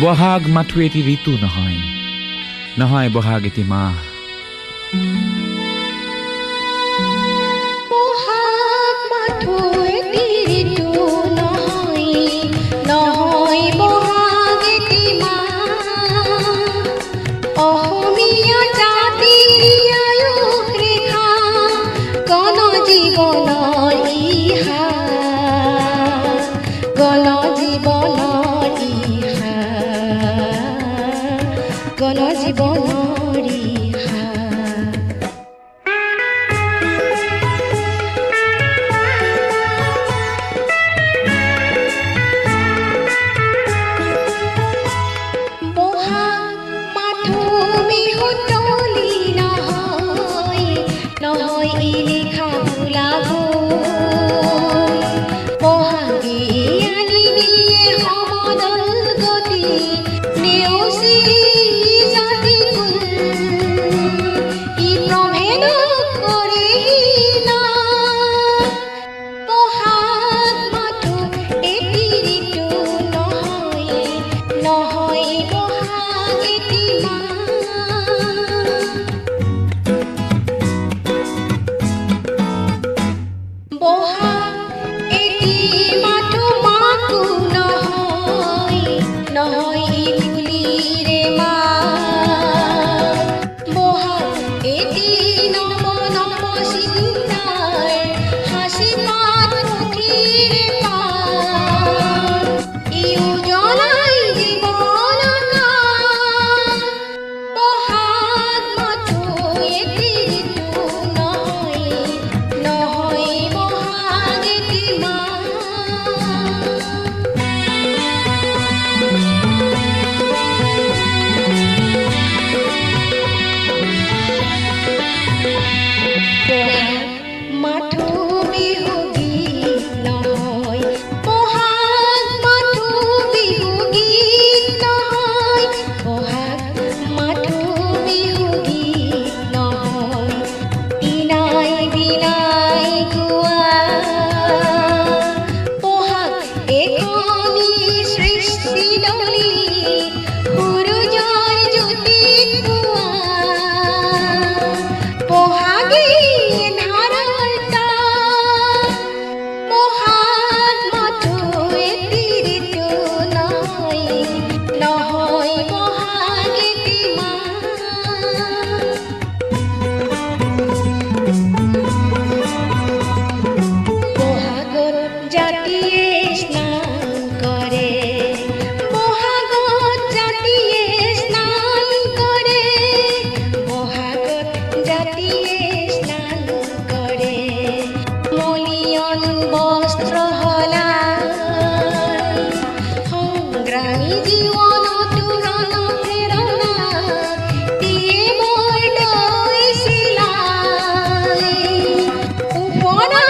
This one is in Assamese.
বহাগ মাথো এটি ঋতু নহয়, নহয় বহাগ এটি মাহ। বহাগ মাথো এটি ঋতু নহয়, নহয় বহাগ এটি মাহ। অসমীয়া জাতিৰ আয়ুস ৰেখা, গণ জীৱনৰ ইহা, গণ জীৱনৰ ইহা, গণ জীৱনৰ ইহা। বহাগ মাথো বিহু তলি নহয়, নহয় ই নিশা ফুলাব। বহাগে আনি দিয়ে সমদল গতি, নেওচি জাতিকুল। ই প্ৰভেদ কৰেহি না। বহাগ মাথো এটি ঋতু নহয়, নহয় বহাগ এটি মাহ। বহাগ এটি মাথো মাকো নহয়, নহয় ই কুলিৰে মাত। বহাগ এটি নৱ নৱ চিন্তাৰ, হাঁচি পাত পুথিৰে পাত। ই উজ্বলাই জীৱন আকাশ। বহাগ মাথো এটি ঋতু নহয়, নহয় বহাগ এটি মাহ। বহাগ মাথো বিহু গীত নহয়, বহাগ মাথো বিহু গীত নহয়, বহাগ মাথো বিহু গীত নহয়। দিনাই দিনাই গোৱা বহাগ এখনি সৃষ্টি দলি, সূৰুজৰ জ্যোতিত পোৱা। বহাগে ধাৰাৰ তাত। বহাগ মাথো এটি ঋতু নহয়, নহয় বহাগ এটি মাহ। বহাগত জাতিয়ে স্নান কৰে, বহাগত জাতিয়ে স্নান কৰে, বহাগত জাতিয়ে স্নান কৰে। মলিয়ন বস্ত্ৰ সলাই, সংগ্ৰামী জীৱনতো ৰণ প্ৰেৰণা, দিয়ে বৰ দৈ চিলাই। উপনা